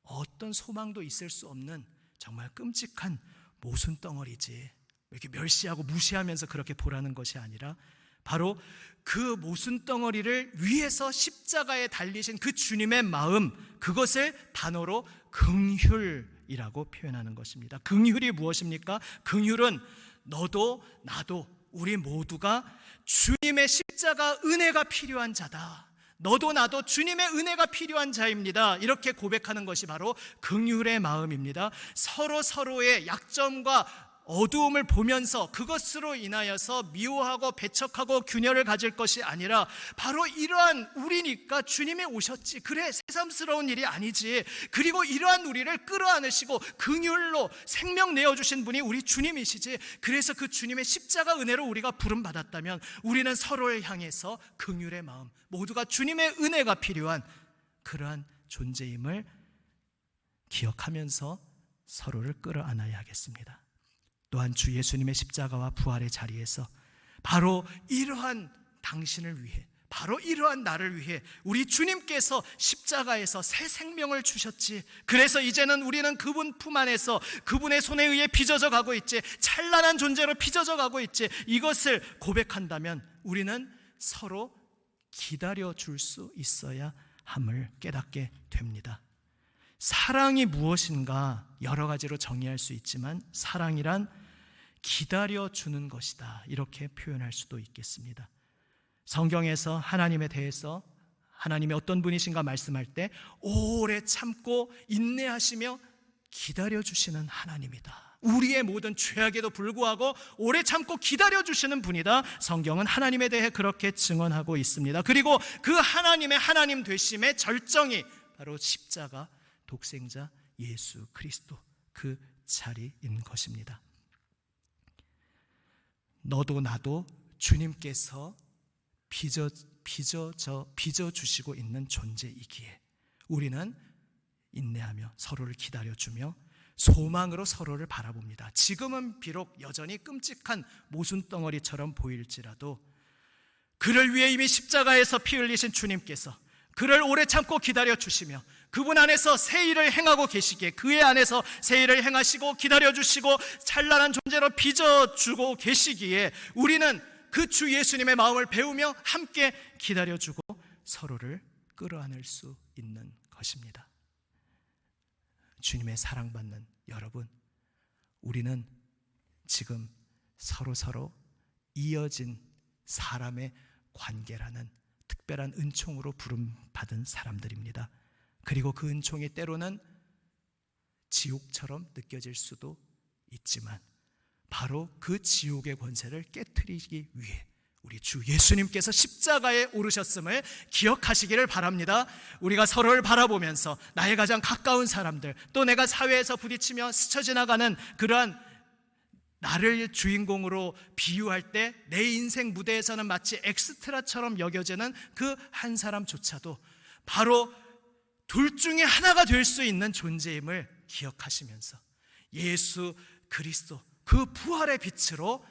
어떤 소망도 있을 수 없는 정말 끔찍한 모순덩어리지, 이렇게 멸시하고 무시하면서 그렇게 보라는 것이 아니라 바로 그 모순덩어리를 위해서 십자가에 달리신 그 주님의 마음, 그것을 단어로 긍휼이라고 표현하는 것입니다. 긍휼이 무엇입니까? 긍휼은 너도 나도 우리 모두가 주님의 십자가 은혜가 필요한 자다, 너도 나도 주님의 은혜가 필요한 자입니다, 이렇게 고백하는 것이 바로 긍휼의 마음입니다. 서로 서로의 약점과 어두움을 보면서 그것으로 인하여서 미워하고 배척하고 균열을 가질 것이 아니라 바로 이러한 우리니까 주님이 오셨지, 그래 새삼스러운 일이 아니지, 그리고 이러한 우리를 끌어안으시고 긍휼로 생명 내어주신 분이 우리 주님이시지, 그래서 그 주님의 십자가 은혜로 우리가 부름받았다면 우리는 서로를 향해서 긍휼의 마음, 모두가 주님의 은혜가 필요한 그러한 존재임을 기억하면서 서로를 끌어안아야 하겠습니다. 또한 주 예수님의 십자가와 부활의 자리에서 바로 이러한 당신을 위해, 바로 이러한 나를 위해 우리 주님께서 십자가에서 새 생명을 주셨지, 그래서 이제는 우리는 그분 품 안에서 그분의 손에 의해 빚어져 가고 있지, 찬란한 존재로 빚어져 가고 있지, 이것을 고백한다면 우리는 서로 기다려줄 수 있어야 함을 깨닫게 됩니다. 사랑이 무엇인가 여러 가지로 정의할 수 있지만 사랑이란 기다려주는 것이다, 이렇게 표현할 수도 있겠습니다. 성경에서 하나님에 대해서 하나님이 어떤 분이신가 말씀할 때 오래 참고 인내하시며 기다려주시는 하나님이다, 우리의 모든 죄악에도 불구하고 오래 참고 기다려주시는 분이다, 성경은 하나님에 대해 그렇게 증언하고 있습니다. 그리고 그 하나님의 하나님 되심의 절정이 바로 십자가 독생자 예수 그리스도 그 자리인 것입니다. 너도 나도 주님께서 빚어주시고 있는 존재이기에 우리는 인내하며 서로를 기다려주며 소망으로 서로를 바라봅니다. 지금은 비록 여전히 끔찍한 모순덩어리처럼 보일지라도 그를 위해 이미 십자가에서 피 흘리신 주님께서 그를 오래 참고 기다려주시며 그분 안에서 새 일을 행하고 계시기에, 그의 안에서 새 일을 행하시고 기다려주시고 찬란한 존재로 빚어주고 계시기에 우리는 그 주 예수님의 마음을 배우며 함께 기다려주고 서로를 끌어안을 수 있는 것입니다. 주님의 사랑받는 여러분, 우리는 지금 서로 이어진 사람의 관계라는 특별한 은총으로 부름받은 사람들입니다. 그리고 그 은총이 때로는 지옥처럼 느껴질 수도 있지만 바로 그 지옥의 권세를 깨트리기 위해 우리 주 예수님께서 십자가에 오르셨음을 기억하시기를 바랍니다. 우리가 서로를 바라보면서 나의 가장 가까운 사람들, 또 내가 사회에서 부딪히며 스쳐 지나가는 그러한 나를 주인공으로 비유할 때 내 인생 무대에서는 마치 엑스트라처럼 여겨지는 그 한 사람조차도 바로 둘 중에 하나가 될 수 있는 존재임을 기억하시면서 예수 그리스도 그 부활의 빛으로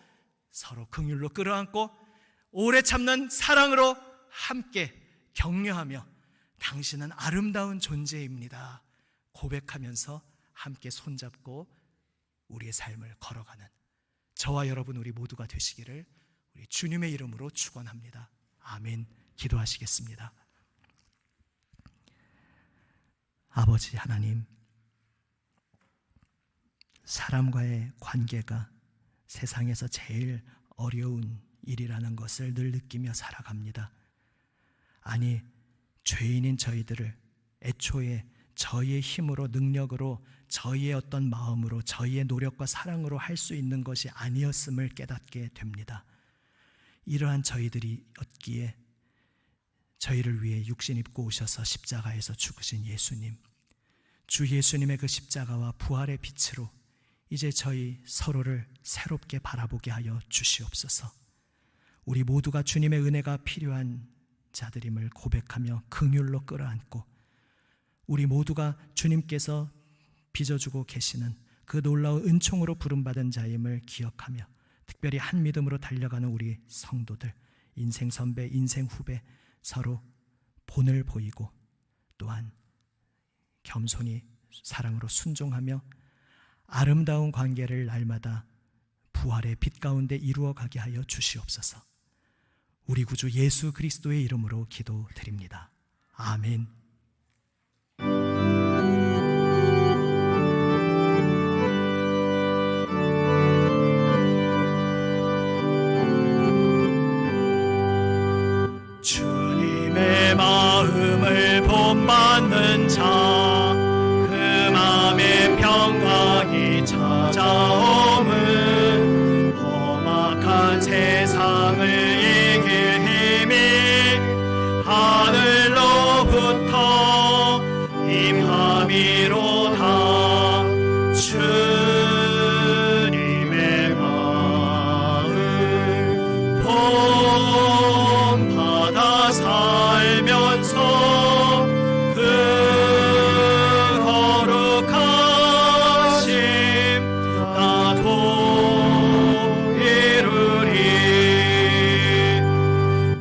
서로 긍휼로 끌어안고 오래 참는 사랑으로 함께 격려하며 당신은 아름다운 존재입니다 고백하면서 함께 손잡고 우리의 삶을 걸어가는 저와 여러분 우리 모두가 되시기를 우리 주님의 이름으로 축원합니다. 아멘. 기도하시겠습니다. 아버지 하나님, 사람과의 관계가 세상에서 제일 어려운 일이라는 것을 늘 느끼며 살아갑니다. 아니, 죄인인 저희들을 애초에 저희의 힘으로, 능력으로, 저희의 어떤 마음으로, 저희의 노력과 사랑으로 할 수 있는 것이 아니었음을 깨닫게 됩니다. 이러한 저희들이었기에 저희를 위해 육신 입고 오셔서 십자가에서 죽으신 예수님, 주 예수님의 그 십자가와 부활의 빛으로 이제 저희 서로를 새롭게 바라보게 하여 주시옵소서. 우리 모두가 주님의 은혜가 필요한 자들임을 고백하며 긍휼로 끌어안고 우리 모두가 주님께서 빚어주고 계시는 그 놀라운 은총으로 부름받은 자임을 기억하며 특별히 한 믿음으로 달려가는 우리 성도들, 인생 선배, 인생 후배 서로 본을 보이고 또한 겸손히 사랑으로 순종하며 아름다운 관계를 날마다 부활의 빛 가운데 이루어가게 하여 주시옵소서. 우리 구주 예수 그리스도의 이름으로 기도드립니다. 아멘. 주님의 마음을 본받는 자, 그 마음의 평강이 찾아옴은 험악한 세상을 이길 힘이 하늘로부터 임함이로다. 주님의 마음 본받아 살면서 그 거룩하심 나도 이루리.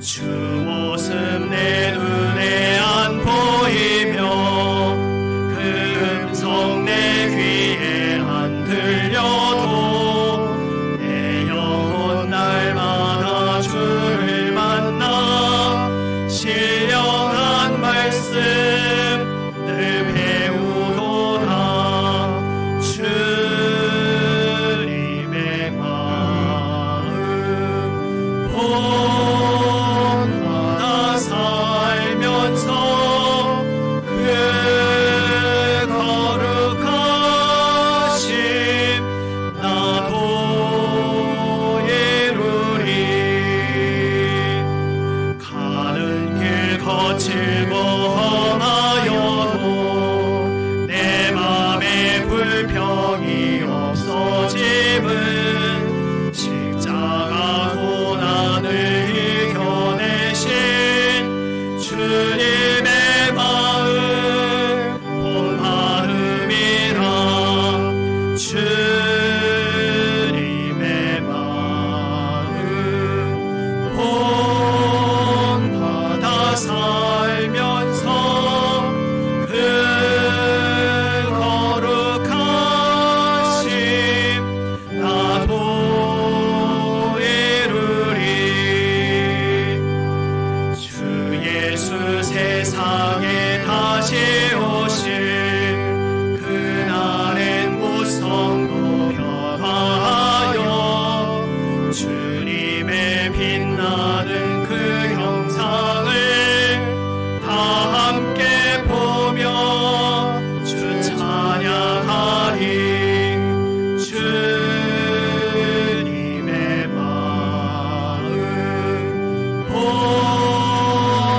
주 모습 내 눈에 안 보이며 그 음성 내 귀에 안 들려도 내 영혼 날마다 주를 만나 신령한 말씀 늘 배우도다. 주님의 마음 본받아 살면서 그 거룩하심 나도 이루리. 가는 길 거칠고 험하여도 내 맘에 불평이 없어짐은 십자가 고난을 이겨내신 주님의 마음 본받음이라. 주님의 마음 본받아 살면서 그 거룩하심 나도 이루리. 주 예수 세상에 다시 오실 그날엔 무성도 변화하여 주님의 빛나는 그 형상을 다 함께 보며 주 찬양하리. 주님의 마음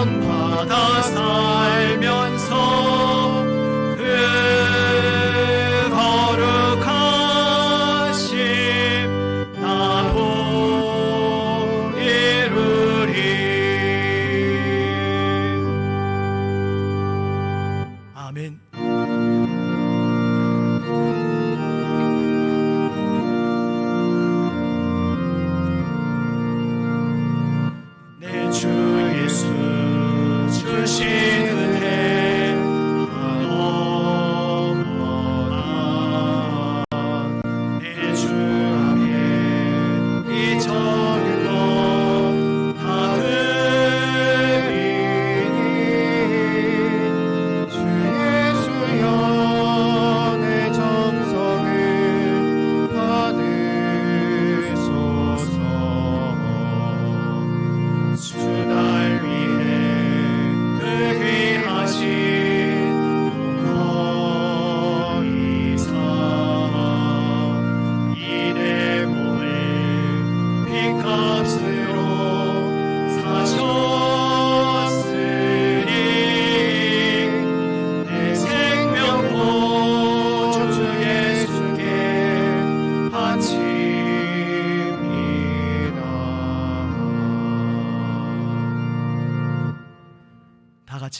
본받아 살면서 그 거룩하심 나도 이루리. 아멘. 내 주 예수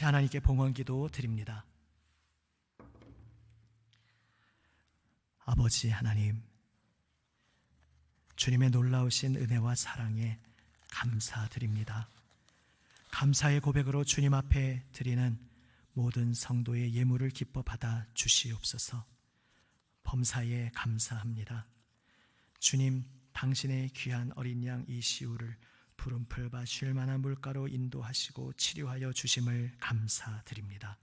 하나님께 봉헌기도 드립니다. 아버지 하나님, 주님의 놀라우신 은혜와 사랑에 감사드립니다. 감사의 고백으로 주님 앞에 드리는 모든 성도의 예물을 기뻐 받아 주시옵소서. 범사에 감사합니다. 주님, 당신의 귀한 어린 양 이시우를 푸른 풀과 쉴 만한 물가로 인도하시고 치료하여 주심을 감사드립니다.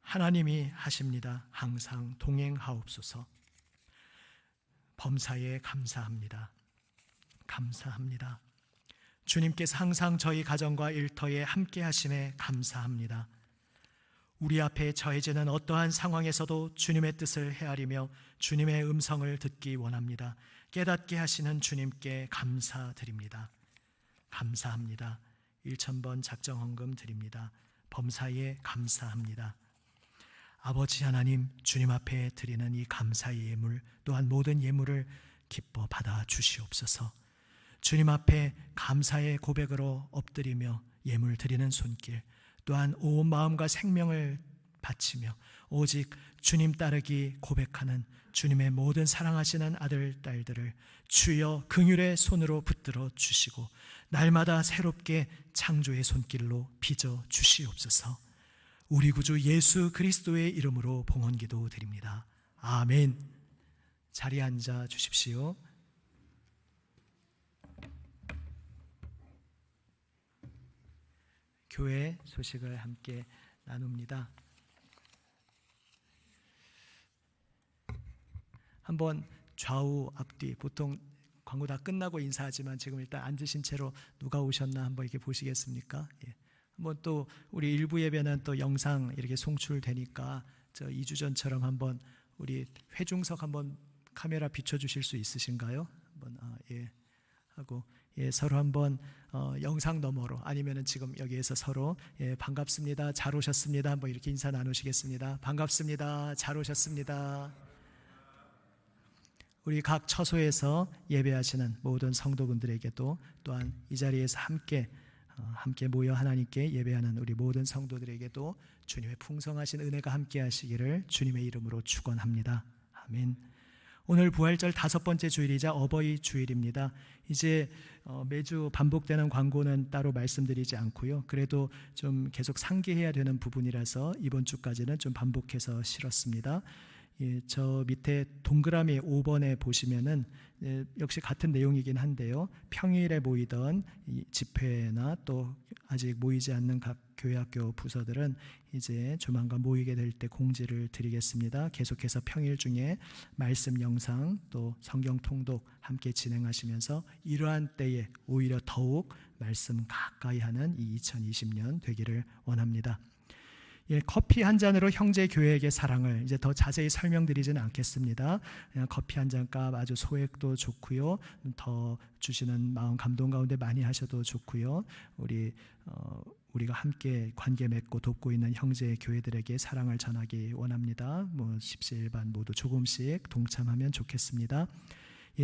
하나님이 하십니다. 항상 동행하옵소서. 범사에 감사합니다. 감사합니다. 주님께서 항상 저희 가정과 일터에 함께 하심에 감사합니다. 우리 앞에 처해지는 어떠한 상황에서도 주님의 뜻을 헤아리며 주님의 음성을 듣기 원합니다. 깨닫게 하시는 주님께 감사드립니다. 감사합니다. 1,000번 작정헌금 드립니다. 범사에 감사합니다. 아버지 하나님, 주님 앞에 드리는 이 감사의 예물, 또한 모든 예물을 기뻐 받아 주시옵소서. 주님 앞에 감사의 고백으로 엎드리며 예물 드리는 손길, 또한 온 마음과 생명을 바치며 오직 주님 따르기 고백하는 주님의 모든 사랑하시는 아들, 딸들을 주여 긍휼의 손으로 붙들어 주시고 날마다 새롭게 창조의 손길로 빚어 주시옵소서. 우리 구주 예수 그리스도의 이름으로 봉헌기도 드립니다. 아멘. 자리에 앉아 주십시오. 교회 소식을 함께 나눕니다. 한번 좌우 앞뒤, 보통 광고 다 끝나고 인사하지만 지금 일단 앉으신 채로 누가 오셨나 한번 이렇게 보시겠습니까? 예. 한번 또 우리 일부 예배는 또 영상 이렇게 송출되니까 저 2주 전처럼 한번 우리 회중석 한번 카메라 비춰주실 수 있으신가요? 한번 예 하고 서로 한번 영상 너머로 아니면은 지금 여기에서 서로 반갑습니다, 잘 오셨습니다 한번 이렇게 인사 나누시겠습니다. 반갑습니다, 잘 오셨습니다. 우리 각 처소에서 예배하시는 모든 성도분들에게도 또한 이 자리에서 함께 모여 하나님께 예배하는 우리 모든 성도들에게도 주님의 풍성하신 은혜가 함께 하시기를 주님의 이름으로 축원합니다. 아멘. 오늘 부활절 5번째 주일이자 어버이 주일입니다. 이제 매주 반복되는 광고는 따로 말씀드리지 않고요. 그래도 좀 계속 상기해야 되는 부분이라서 이번 주까지는 좀 반복해서 실었습니다. 저 밑에 동그라미 5번에 보시면은 역시 같은 내용이긴 한데요. 평일에 모이던 집회나 또 아직 모이지 않는 각 교회학교 부서들은 이제 조만간 모이게 될 때 공지를 드리겠습니다. 계속해서 평일 중에 말씀 영상 또 성경 통독 함께 진행하시면서 이러한 때에 오히려 더욱 말씀 가까이 하는 이 2020년 되기를 원합니다. 커피 한 잔으로 형제 교회에게 사랑을 이제 더 자세히 설명드리지는 않겠습니다. 그냥 커피 한 잔값 아주 소액도 좋고요. 더 주시는 마음 감동 가운데 많이 하셔도 좋고요. 우리가 함께 관계 맺고 돕고 있는 형제 교회들에게 사랑을 전하기 원합니다. 십시일반 모두 조금씩 동참하면 좋겠습니다.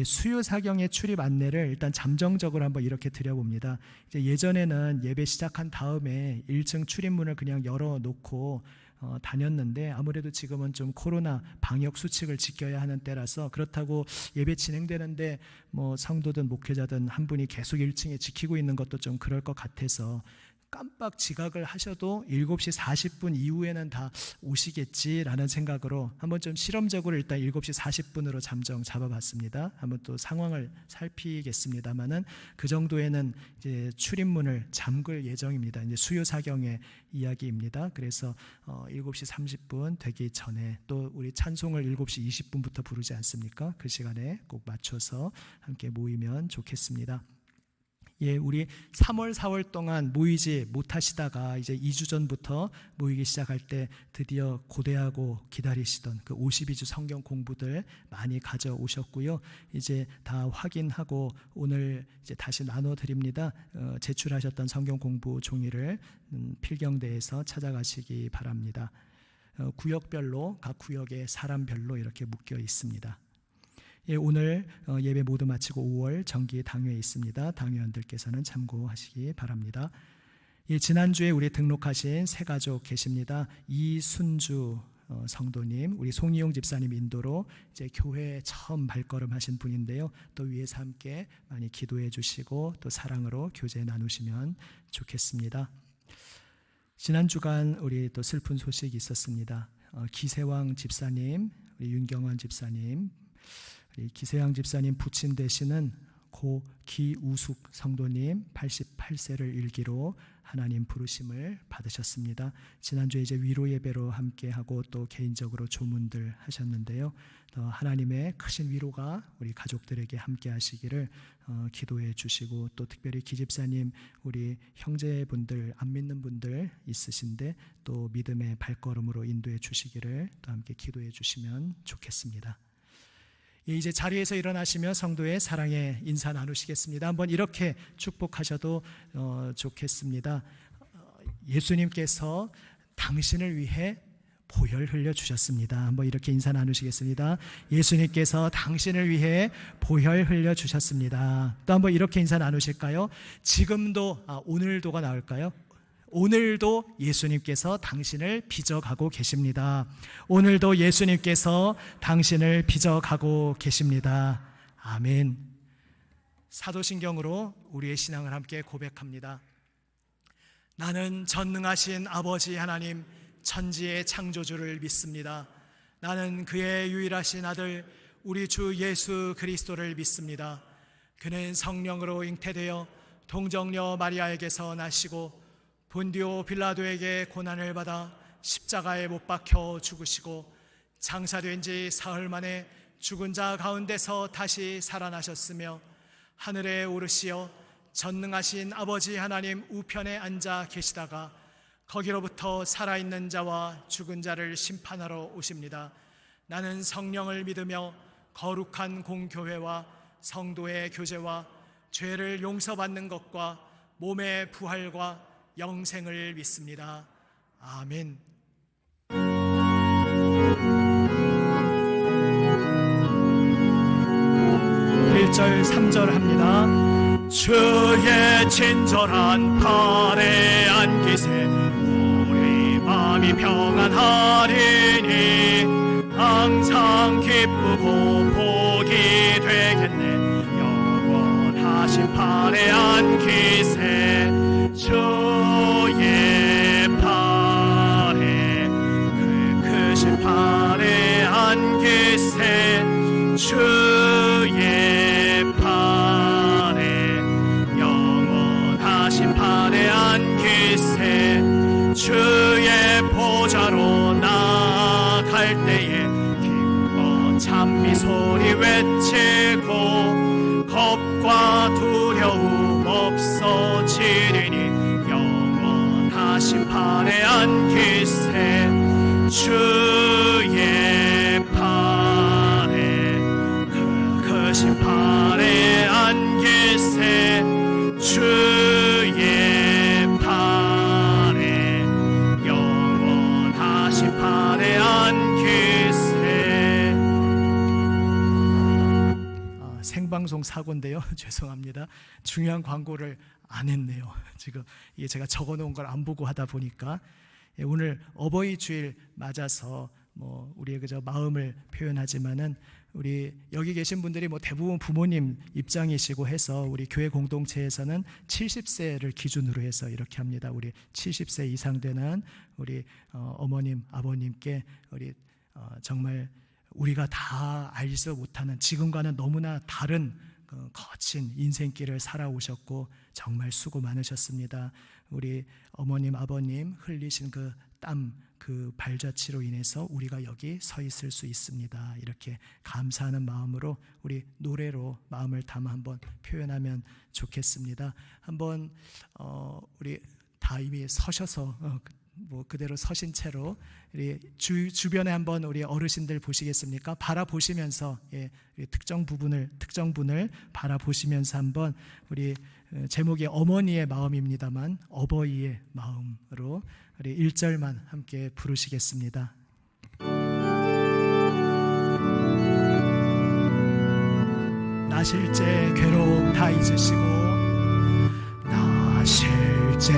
수요 사경의 출입 안내를 일단 잠정적으로 한번 이렇게 드려봅니다. 이제 예전에는 예배 시작한 다음에 1층 출입문을 그냥 열어놓고 다녔는데 아무래도 지금은 좀 코로나 방역 수칙을 지켜야 하는 때라서 그렇다고 예배 진행되는데 성도든 목회자든 한 분이 계속 1층에 지키고 있는 것도 좀 그럴 것 같아서 깜빡 지각을 하셔도 7시 40분 이후에는 다 오시겠지라는 생각으로 한번 좀 실험적으로 일단 7시 40분으로 잠정 잡아봤습니다. 한번 또 상황을 살피겠습니다만은 그 정도에는 이제 출입문을 잠글 예정입니다. 이제 수요 사경의 이야기입니다. 그래서 7시 30분 되기 전에 또 우리 찬송을 7시 20분부터 부르지 않습니까? 그 시간에 꼭 맞춰서 함께 모이면 좋겠습니다. 우리 3월, 4월 동안 모이지 못하시다가 이제 2주 전부터 모이기 시작할 때 드디어 고대하고 기다리시던 그 52주 성경 공부들 많이 가져오셨고요. 이제 다 확인하고 오늘 이제 다시 나눠드립니다. 제출하셨던 성경 공부 종이를 필경대에서 찾아가시기 바랍니다. 구역별로 각 구역의 사람별로 이렇게 묶여 있습니다. 오늘 예배 모두 마치고 5월 정기 당회에 있습니다. 당회원들께서는 참고하시기 바랍니다. 예, 지난주에 우리 등록하신 세 가족 계십니다. 이순주 성도님, 우리 송이용 집사님 인도로 이제 교회에 처음 발걸음하신 분인데요. 또 위에서 함께 많이 기도해 주시고 또 사랑으로 교제 나누시면 좋겠습니다. 지난 주간 우리 또 슬픈 소식이 있었습니다. 기세왕 집사님, 우리 윤경환 집사님, 우리 기세왕 집사님 부친 되시는 고 기우숙 성도님 88세를 일기로 하나님 부르심을 받으셨습니다. 지난주에 이제 위로 예배로 함께하고 또 개인적으로 조문들 하셨는데요. 하나님의 크신 위로가 우리 가족들에게 함께하시기를 기도해 주시고, 또 특별히 기집사님 우리 형제분들 안 믿는 분들 있으신데 또 믿음의 발걸음으로 인도해 주시기를 또 함께 기도해 주시면 좋겠습니다. 이제 자리에서 일어나시며 성도의 사랑의 인사 나누시겠습니다. 한번 이렇게 축복하셔도 좋겠습니다. 예수님께서 당신을 위해 보혈 흘려 주셨습니다. 한번 이렇게 인사 나누시겠습니다. 예수님께서 당신을 위해 보혈 흘려 주셨습니다. 또 한번 이렇게 인사 나누실까요? 지금도, 오늘도가 나올까요? 오늘도 예수님께서 당신을 빚어가고 계십니다. 오늘도 예수님께서 당신을 빚어가고 계십니다. 아멘. 사도신경으로 우리의 신앙을 함께 고백합니다. 나는 전능하신 아버지 하나님 천지의 창조주를 믿습니다. 나는 그의 유일하신 아들 우리 주 예수 그리스도를 믿습니다. 그는 성령으로 잉태되어 동정녀 마리아에게서 나시고 본디오 빌라도에게 고난을 받아 십자가에 못 박혀 죽으시고 장사된 지 사흘 만에 죽은 자 가운데서 다시 살아나셨으며 하늘에 오르시어 전능하신 아버지 하나님 우편에 앉아 계시다가 거기로부터 살아있는 자와 죽은 자를 심판하러 오십니다. 나는 성령을 믿으며 거룩한 공교회와 성도의 교제와 죄를 용서받는 것과 몸의 부활과 영생을 믿습니다. 아멘. 1절 3절 합니다. 주의 친절한 팔에 안기세 우리 마음이 평안하리니 항상 기쁘고 복이 되겠네. 영원하신 팔에 안기세 주의 팔에 그 크신 팔에 안기세 주의 팔에 영원하신 팔에 안기세 주의 보좌로 나아갈 때에 기뻐 찬미 소리 외치고 겁과 두려움 없어지리니 영원하신 팔에 안기세 주의 팔에 그 크신 팔에 안기세 주의 팔에 영원하신 팔에 안기세. 생방송 사고인데요. 죄송합니다. 중요한 광고를 안 했네요. 지금 이게 제가 적어놓은 걸 안 보고 하다 보니까 오늘 어버이 주일 맞아서 우리의 그저 마음을 표현하지만은 우리 여기 계신 분들이 대부분 부모님 입장이시고 해서 우리 교회 공동체에서는 70세를 기준으로 해서 이렇게 합니다. 우리 70세 이상 되는 우리 어머님, 아버님께 우리 정말 우리가 다 알지 못하는 지금과는 너무나 다른 거친 인생길을 살아오셨고 정말 수고 많으셨습니다. 우리 어머님, 아버님 흘리신 그 땀, 그 발자취로 인해서 우리가 여기 서 있을 수 있습니다. 이렇게 감사하는 마음으로 우리 노래로 마음을 담아 한번 표현하면 좋겠습니다. 한번 우리 다 이미 서셔서 그대로 서신 채로 우리 주변에 한번 우리 어르신들 보시겠습니까? 바라보시면서 특정 분을 바라보시면서 한번 우리 제목이 어머니의 마음입니다만 어버이의 마음으로 우리 1절만 함께 부르시겠습니다. 나실 때 괴로움 다 잊으시고 나실 제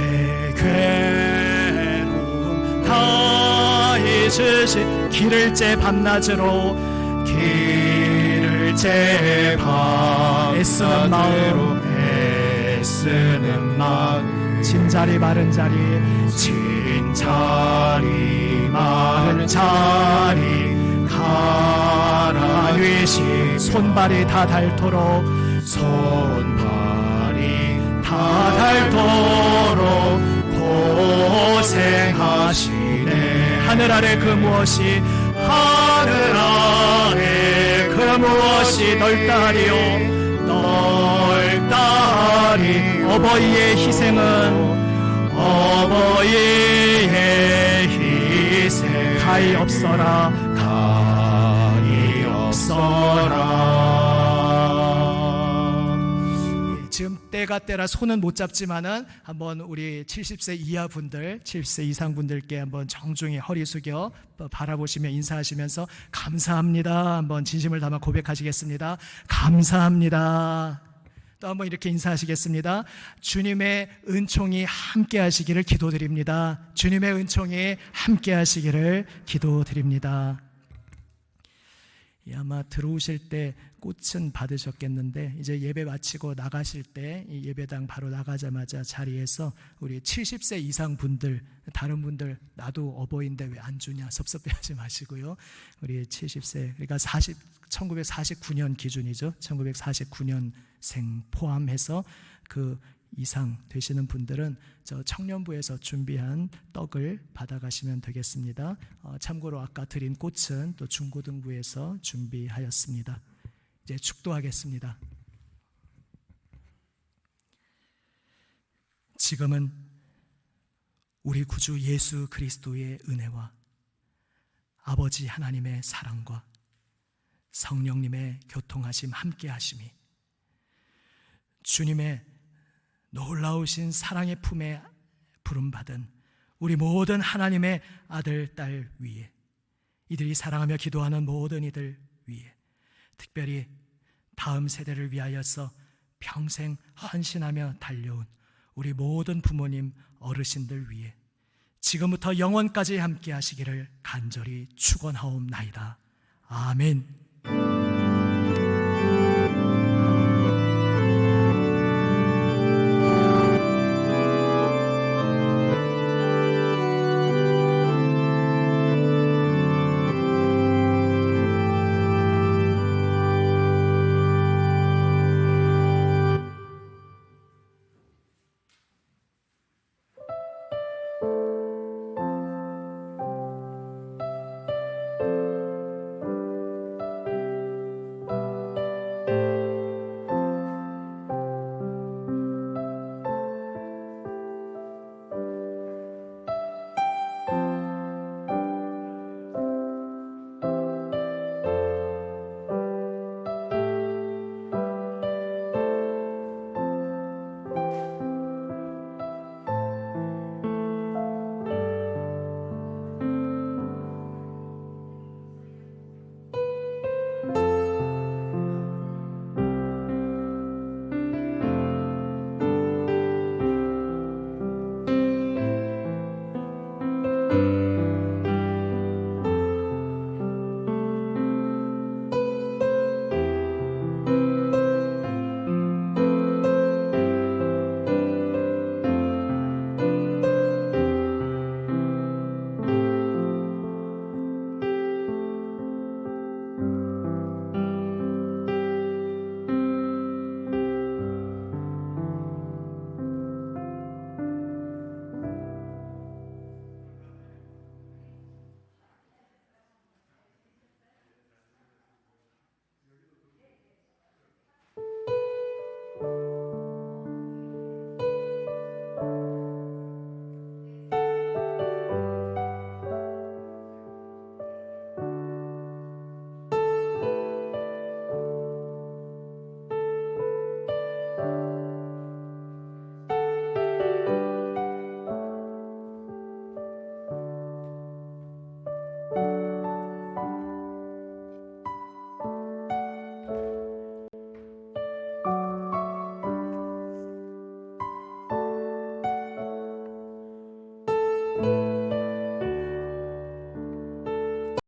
괴로움 다 잊으시 길을 째 밤낮으로 애쓰는 마음 진자리 바른 자리 가라뉘시 손발이 다 닳도록 고생하시네 하늘 아래 그 무엇이 넓다리요 어버이의 희생 가히 없어라 지금 때가 때라 손은 못 잡지만은 한번 우리 70세 이하 분들 70세 이상 분들께 한번 정중히 허리 숙여 바라보시며 인사하시면서 감사합니다 한번 진심을 담아 고백하시겠습니다. 감사합니다. 또 한번 이렇게 인사하시겠습니다. 주님의 은총이 함께 하시기를 기도드립니다. 주님의 은총이 함께 하시기를 기도드립니다. 아마 들어오실 때 꽃은 받으셨겠는데 이제 예배 마치고 나가실 때 이 예배당 바로 나가자마자 자리에서 우리 70세 이상 분들 다른 분들 나도 어버이인데 왜 안 주냐 섭섭해하지 마시고요. 우리 70세 그러니까 1949년 기준이죠. 1949년생 포함해서 그 이상 되시는 분들은 저 청년부에서 준비한 떡을 받아가시면 되겠습니다. 참고로 아까 드린 꽃은 또 중고등부에서 준비하였습니다. 이제 축도하겠습니다. 지금은 우리 구주 예수 그리스도의 은혜와 아버지 하나님의 사랑과 성령님의 교통하심 함께 하심이 주님의 놀라우신 사랑의 품에 부름받은 우리 모든 하나님의 아들, 딸 위에 이들이 사랑하며 기도하는 모든 이들 위에 특별히 다음 세대를 위하여서 평생 헌신하며 달려온 우리 모든 부모님, 어르신들 위해 지금부터 영원까지 함께 하시기를 간절히 축원하옵나이다. 아멘.